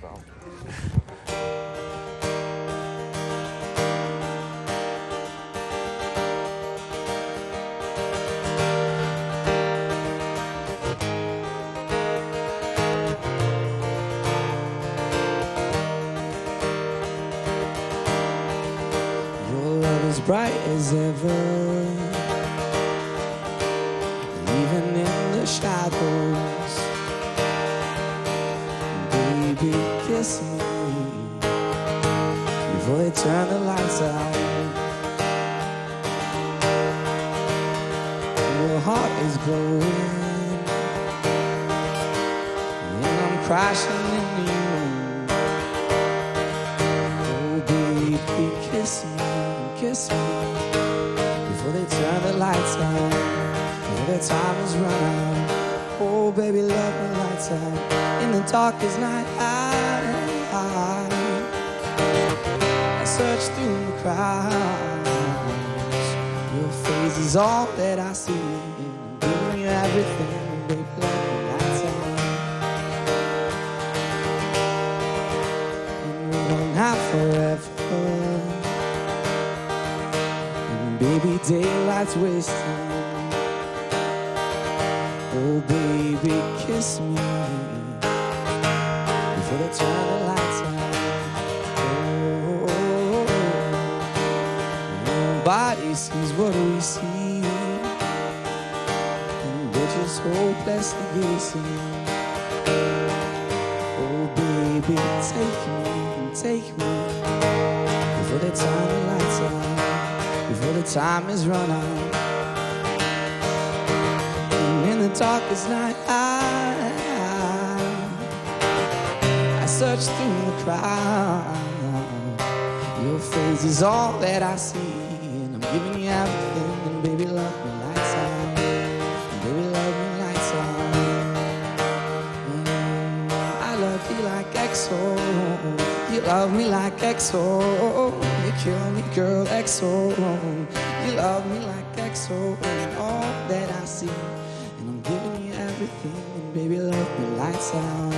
problem. Your love is bright as ever, even in the shadows. Baby, kiss me before they turn the lights out. Your heart is glowing, and I'm crashing into you. Oh, baby, kiss me before they turn the lights out, before their time is run out. Oh, baby, love me lights out in the darkest night. I search through the crowds. Your face is all that I see. I'm giving you everything, baby, love me lights out. And we don't have forever. Baby, daylight's wasting. Oh, baby, kiss me before they turn the lights out. Oh, nobody sees what we see, and we're just hopelessly guessing. Oh, baby, take me before they turn the lights out, before the time is run out. And in the darkest night, I search through the crowd. Your face is all that I see, and I'm giving you everything. And baby, love me lights out. And baby, love me lights out. I love you like XO. You love me like XO. You kill me, girl, XO. You love me like XO. And all that I see, and I'm giving you everything. And baby, love me lights out.